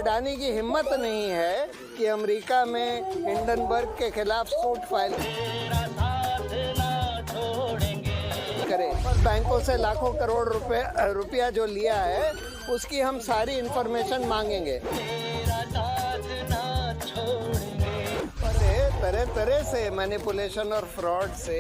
अडानी की हिम्मत नहीं है कि अमेरिका में हिंडनबर्ग के खिलाफ सूट फाइल करे। और बैंकों से लाखों करोड़ रुपया जो लिया है उसकी हम सारी इंफॉर्मेशन मांगेंगे। तरह तरह से मैनिपुलेशन और फ्रॉड से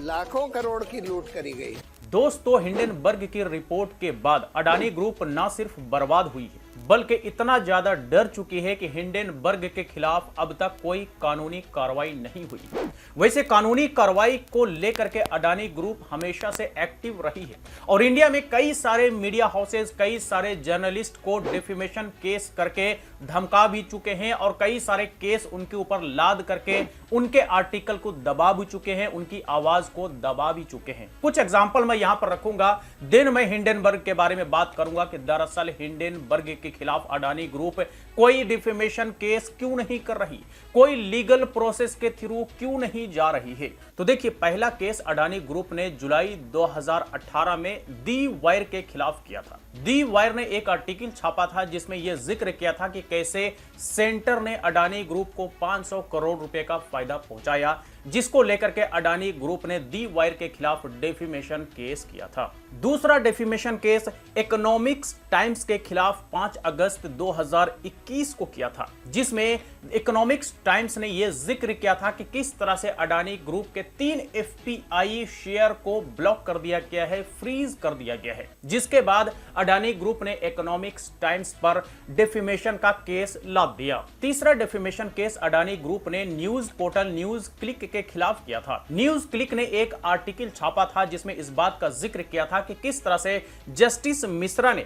लाखों करोड़ की लूट करी गई। दोस्तों, हिंडनबर्ग की रिपोर्ट के बाद अडानी ग्रुप ना सिर्फ बर्बाद हुई है बल्कि इतना ज्यादा डर चुकी है कि हिंडनबर्ग के खिलाफ अब तक कोई कानूनी कार्रवाई नहीं हुई। वैसे कानूनी कार्रवाई को लेकर के अडानी ग्रुप हमेशा से एक्टिव रही है और इंडिया में कई सारे मीडिया हाउसेस, कई सारे जर्नलिस्ट को डिफेमेशन केस करके धमका भी चुके हैं और कई सारे केस उनके ऊपर लाद करके उनके आर्टिकल को दबा भी चुके हैं, उनकी आवाज को दबा भी चुके हैं। कुछ एग्जांपल मैं यहां पर रखूंगा। दिन में हिंडनबर्ग के बारे में बात करूंगा कि दरअसल हिंडनबर्ग के खिलाफ अडानी ग्रुप कोई डिफेमेशन केस क्यों नहीं कर रही, कोई लीगल प्रोसेस के थ्रू क्यों नहीं जा रही है। तो देखिए, पहला केस अडानी ग्रुप ने जुलाई 2018 में दी वायर के खिलाफ किया था। दी वायर ने एक आर्टिकल छापा था जिसमें यह जिक्र किया था कि कैसे सेंटर ने अडानी ग्रुप को 500 करोड़ रुपए का फायदा पहुंचाया, जिसको लेकर के अडानी ग्रुप ने दी वायर के खिलाफ डेफिमेशन केस किया था। दूसरा डेफिमेशन केस इकोनॉमिक्स टाइम्स के खिलाफ 5 अगस्त 2021 को किया था, जिसमें इकोनॉमिक्स टाइम्स ने यह जिक्र किया था कि किस तरह से अडानी ग्रुप के 3 एफपीआई शेयर को ब्लॉक कर दिया गया है, फ्रीज कर दिया गया है, जिसके बाद अडानी ग्रुप ने इकोनॉमिक्स टाइम्स पर डेफिमेशन का केस लाद दिया। तीसरा डेफिमेशन केस अडानी ग्रुप ने न्यूज पोर्टल न्यूज क्लिक के खिलाफ किया था। न्यूज क्लिक ने एक आर्टिकल छापा था जिसमें इस बात का जिक्र किया था कि किस तरह से जस्टिस मिश्रा ने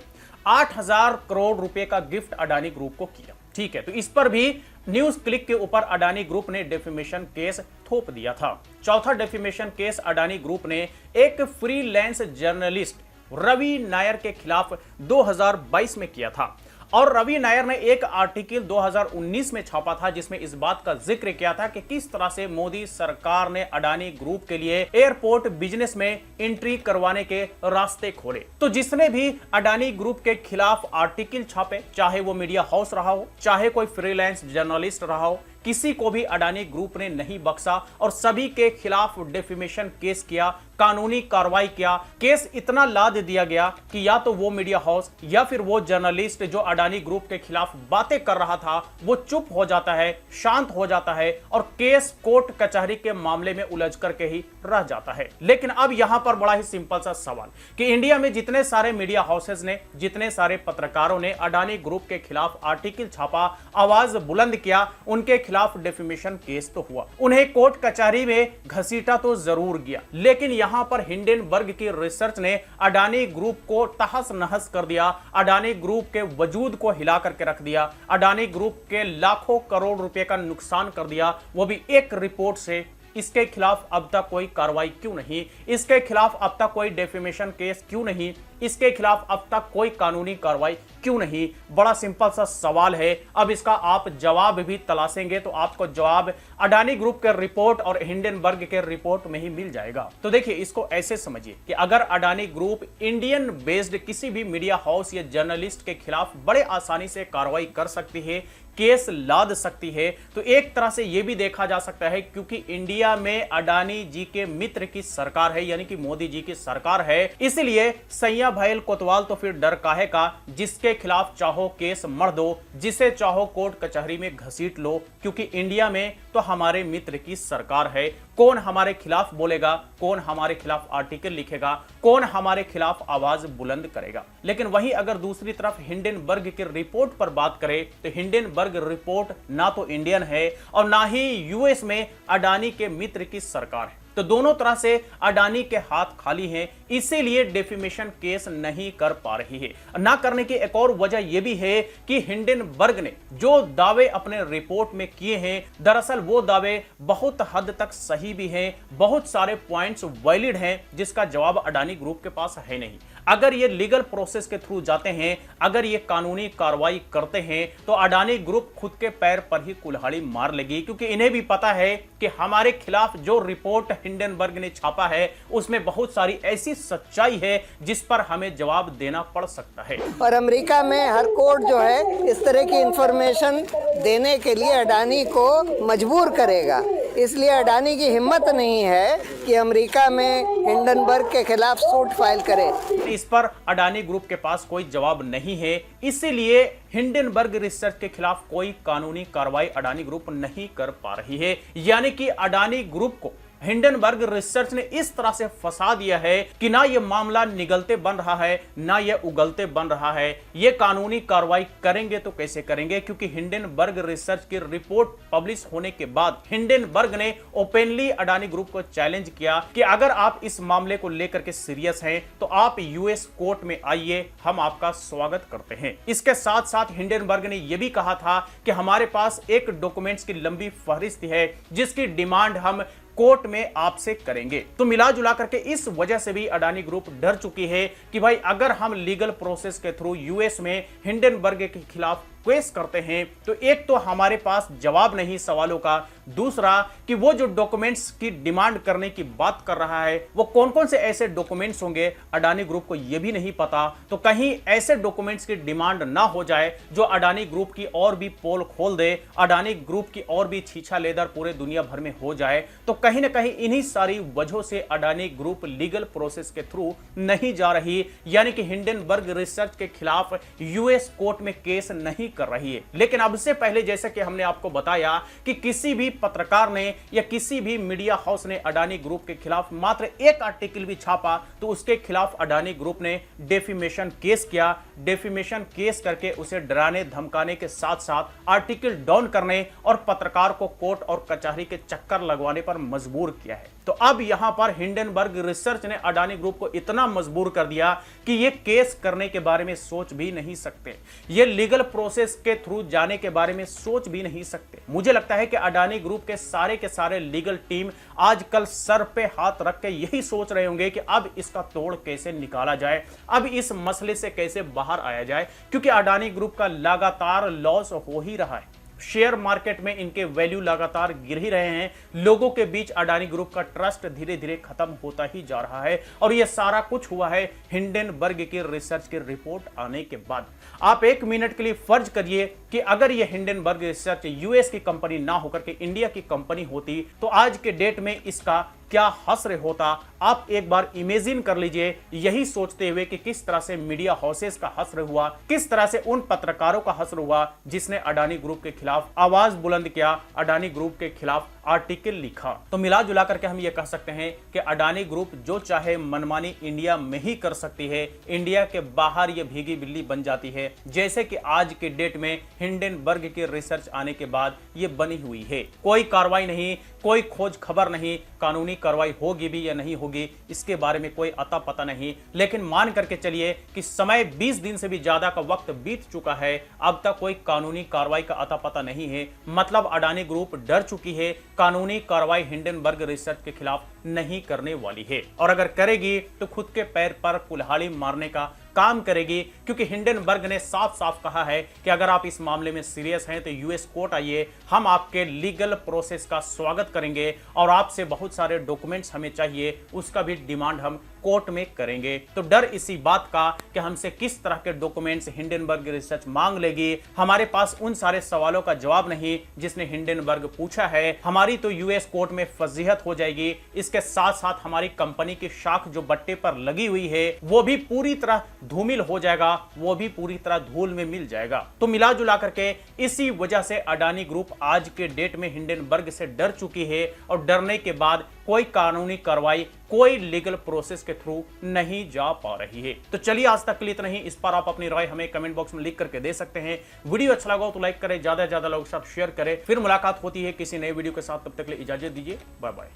8000 करोड़ रुपए का गिफ्ट अडानी ग्रुप को किया। ठीक है, तो इस पर भी न्यूज क्लिक के ऊपर अडानी ग्रुप ने डेफिमेशन केस थोप दिया था। चौथा डेफिमेशन केस अडानी ग्रुप ने एक फ्रीलांस जर्नलिस्ट रवि नायर के खिलाफ 2022 में किया था और रवि नायर ने एक आर्टिकल 2019 में छापा था जिसमें इस बात का जिक्र किया था कि किस तरह से मोदी सरकार ने अडानी ग्रुप के लिए एयरपोर्ट बिजनेस में एंट्री करवाने के रास्ते खोले। तो जिसने भी अडानी ग्रुप के खिलाफ आर्टिकल छापे, चाहे वो मीडिया हाउस रहा हो, चाहे कोई फ्रीलांस जर्नलिस्ट रहा हो, किसी को भी अडानी ग्रुप ने नहीं बख्शा और सभी के खिलाफ डेफिमेशन केस किया, कानूनी कार्रवाई किया। केस इतना लाद दिया गया कि या तो वो मीडिया हाउस या फिर वो जर्नलिस्ट जो अडानी ग्रुप के खिलाफ बातें कर रहा था वो चुप हो जाता है, शांत हो जाता है और केस कोर्ट कचहरी के मामले में उलझ करके ही रह जाता है। लेकिन अब यहां पर बड़ा ही सिंपल सा सवाल कि इंडिया में जितने सारे मीडिया हाउसेस ने, जितने सारे पत्रकारों ने अडानी ग्रुप के खिलाफ आर्टिकल छापा, आवाज बुलंद किया, उनके खिलाफ डेफिमेशन केस तो हुआ, उन्हें कोर्ट कचहरी में घसीटा तो जरूर गया। लेकिन यहां पर हिंडनबर्ग की रिसर्च ने अडानी ग्रुप को तहस नहस कर दिया, अडानी ग्रुप के वजूद को हिला करके रख दिया, अडानी ग्रुप के लाखों करोड़ रुपए का नुकसान कर दिया, वो भी एक रिपोर्ट से। इसके खिलाफ अब तक कोई कार्रवाई क्यों नहीं, इसके खिलाफ अब तक कोई डेफिमेशन केस क्यों नहीं, इसके खिलाफ अब तक कोई कानूनी कार्रवाई क्यों नहीं? बड़ा सिंपल सा सवाल है। अब इसका आप जवाब भी तलाशेंगे तो आपको जवाब अडानी ग्रुप के रिपोर्ट और हिंडनबर्ग के रिपोर्ट में ही मिल जाएगा। तो देखिए, इसको ऐसे समझिए कि अगर अडानी ग्रुप इंडियन बेस्ड किसी भी मीडिया हाउस या जर्नलिस्ट के खिलाफ बड़े आसानी से कार्रवाई कर सकती है, केस लाद सकती है, तो एक तरह से यह भी देखा जा सकता है क्योंकि इंडिया में अडानी जी के मित्र की सरकार है, यानी कि मोदी जी की सरकार है, इसलिए सैया भैल कोतवाल तो फिर डर काहे का, जिसके खिलाफ चाहो केस मर दो, जिसे चाहो कोर्ट कचहरी में घसीट लो, क्योंकि इंडिया में तो हमारे मित्र की सरकार है। कौन हमारे खिलाफ बोलेगा, कौन हमारे खिलाफ आर्टिकल लिखेगा, कौन हमारे खिलाफ आवाज बुलंद करेगा। लेकिन वहीं अगर दूसरी तरफ हिंडनबर्ग की रिपोर्ट पर बात करें तो हिंडनबर्ग रिपोर्ट ना तो इंडियन है और ना ही यूएस में अडानी के मित्र की सरकार है, तो दोनों तरह से अडानी के हाथ खाली हैं, इसीलिए डेफिमेशन केस नहीं कर पा रही है। ना करने की एक और वजह यह भी है कि हिंडनबर्ग ने जो दावे अपने रिपोर्ट में किए हैं, दरअसल वो दावे बहुत हद तक सही भी हैं, बहुत सारे पॉइंट्स वैलिड हैं, जिसका जवाब अडानी ग्रुप के पास है नहीं। अगर ये लीगल प्रोसेस के थ्रू जाते हैं, अगर ये कानूनी कार्रवाई करते हैं, तो अडानी ग्रुप खुद के पैर पर ही कुल्हाड़ी मार लेगी, क्योंकि इन्हें भी पता है कि हमारे खिलाफ जो रिपोर्ट हिंडनबर्ग ने छापा है उसमें बहुत सारी ऐसी सच्चाई है जिस पर हमें जवाब देना पड़ सकता है। और अमेरिका में हर कोर्ट जो है इस तरह की इंफॉर्मेशन देने के लिए अडानी को मजबूर करेगा, इसलिए अडानी की हिम्मत नहीं है कि अमेरिका में हिंडनबर्ग के खिलाफ सूट फाइल करे। इस पर अडानी ग्रुप के पास कोई जवाब नहीं है, इसीलिए हिंडनबर्ग रिसर्च के खिलाफ कोई कानूनी कार्रवाई अडानी ग्रुप नहीं कर पा रही है। यानी कि अडानी ग्रुप को हिंडनबर्ग रिसर्च ने इस तरह से फंसा दिया है कि ना यह मामला निगलते बन रहा है ना यह उगलते बन रहा है। ये कानूनी कार्रवाई करेंगे तो कैसे करेंगे, क्योंकि हिंडनबर्ग रिसर्च की रिपोर्ट पब्लिश होने के बाद हिंडनबर्ग ने ओपनली अडानी ग्रुप को चैलेंज किया कि अगर आप इस मामले को लेकर के सीरियस हैं तो आप यूएस कोर्ट में आइए, हम आपका स्वागत करते हैं। इसके साथ साथ हिंडनबर्ग ने यह भी कहा था कि हमारे पास एक डॉक्यूमेंट्स की लंबी फहरिस्त है जिसकी डिमांड हम कोर्ट में आपसे करेंगे। तो मिला जुला करके इस वजह से भी अडानी ग्रुप डर चुकी है कि भाई अगर हम लीगल प्रोसेस के थ्रू यूएस में हिंडनबर्ग के खिलाफ केस करते हैं तो एक तो हमारे पास जवाब नहीं सवालों का, दूसरा कि वो जो डॉक्यूमेंट्स की डिमांड करने की बात कर रहा है वो कौन कौन से ऐसे डॉक्यूमेंट्स होंगे अडानी ग्रुप को यह भी नहीं पता। तो कहीं ऐसे डॉक्यूमेंट्स की डिमांड ना हो जाए जो अडानी ग्रुप की और भी पोल खोल दे, अडानी ग्रुप की और भी छीछा लेदर पूरे दुनिया भर में हो जाए, तो कहीं ना कहीं इन्हीं सारी वजहों से अडानी ग्रुप लीगल प्रोसेस के थ्रू नहीं जा रही, यानी कि हिंडनबर्ग रिसर्च के खिलाफ यूएस कोर्ट में केस नहीं कर रही है। लेकिन अब से पहले जैसे कि हमने आपको बताया कि किसी भी पत्रकार ने या किसी भी मीडिया हाउस ने अडानी ग्रुप के खिलाफ मात्र एक आर्टिकल भी छापा तो उसके खिलाफ अडानी ग्रुप ने डेफिमेशन केस किया। डेफिमेशन केस करके उसे डराने धमकाने के साथ साथ आर्टिकल डाउन करने और पत्रकार को कोर्ट और कचहरी के चक्कर लगवाने पर मजबूर किया है। तो अब यहां पर हिंडनबर्ग रिसर्च ने अडानी ग्रुप को इतना मजबूर कर दिया कि ये केस करने के बारे में सोच भी नहीं सकते, ये लीगल प्रोसेस के थ्रू जाने के बारे में सोच भी नहीं सकते। मुझे लगता है कि अडानी ग्रुप के सारे लीगल टीम आजकल सर पे हाथ रख के यही सोच रहे होंगे कि अब इसका तोड़ कैसे निकाला जाए, अब इस मसले से कैसे बाहर आया जाए, क्योंकि अडानी ग्रुप का लगातार लॉस हो ही रहा है। शेयर मार्केट में इनके वैल्यू लगातार गिर ही रहे हैं, लोगों के बीच अडानी ग्रुप का ट्रस्ट धीरे धीरे खत्म होता ही जा रहा है और यह सारा कुछ हुआ है हिंडनबर्ग की रिसर्च की रिपोर्ट आने के बाद। आप एक मिनट के लिए फर्ज करिए कि अगर यह हिंडनबर्ग रिसर्च यूएस की कंपनी ना होकर के इंडिया की कंपनी होती तो आज के डेट में इसका क्या हश्र होता। आप एक बार इमेजिन कर लीजिए, यही सोचते हुए कि किस तरह से मीडिया हाउसेस का हश्र हुआ, किस तरह से उन पत्रकारों का हश्र हुआ जिसने अडानी ग्रुप के खिलाफ आवाज बुलंद किया, अडानी ग्रुप के खिलाफ आर्टिकल लिखा। तो मिला जुला करके हम ये कह सकते हैं कि अडानी ग्रुप जो चाहे मनमानी इंडिया में ही कर सकती है, इंडिया के बाहर ये भीगी बिल्ली बन जाती है, जैसे कि आज के डेट में हिंडनबर्ग की रिसर्च आने के बाद ये बनी हुई है। कोई कार्रवाई नहीं, कोई खोज खबर नहीं, कानूनी कार्रवाई होगी भी या नहीं होगी इसके बारे में कोई अता पता नहीं। लेकिन मान करके चलिए कि समय 20 दिन से भी ज्यादा का वक्त बीत चुका है, अब तक कोई कानूनी कार्रवाई का अता पता नहीं है। मतलब अडानी ग्रुप डर चुकी है, कानूनी कार्रवाई हिंडनबर्ग रिसर्च के खिलाफ नहीं करने वाली है, और अगर करेगी तो खुद के पैर पर कुल्हाड़ी मारने का काम करेगी, क्योंकि हिंडनबर्ग ने साफ साफ कहा है कि अगर आप इस मामले में सीरियस हैं तो यूएस कोर्ट आइए, हम आपके लीगल प्रोसेस का स्वागत करेंगे और आपसे बहुत सारे डॉक्यूमेंट्स हमें चाहिए, उसका भी डिमांड हम कोर्ट में करेंगे। तो डर इसी बात का कि हमसे किस तरह के डॉक्यूमेंट्स हिंडनबर्ग रिसर्च मांग लेगी, हमारे पास उन सारे सवालों का जवाब नहीं जिसने हिंडनबर्ग पूछा है, हमारी तो यूएस कोर्ट में फजीहत हो जाएगी। इसके साथ साथ हमारी कंपनी की शाख जो बट्टे पर लगी हुई है वो भी पूरी तरह धूमिल हो जाएगा, वो भी पूरी तरह धूल में मिल जाएगा। तो मिला जुला करके इसी वजह से अडानी ग्रुप आज के डेट में हिंडनबर्ग से डर चुकी है और डरने के बाद कोई कानूनी कार्रवाई, कोई लीगल प्रोसेस के थ्रू नहीं जा पा रही है। तो चलिए आज तक के लिए इतना ही। इस पर आप अपनी राय हमें कमेंट बॉक्स में लिख करके दे सकते हैं। वीडियो अच्छा लगा तो लाइक करें, ज्यादा से ज्यादा लोगों के साथ शेयर करें। फिर मुलाकात होती है किसी नए वीडियो के साथ, तब तक के लिए इजाजत दीजिए, बाय बाय।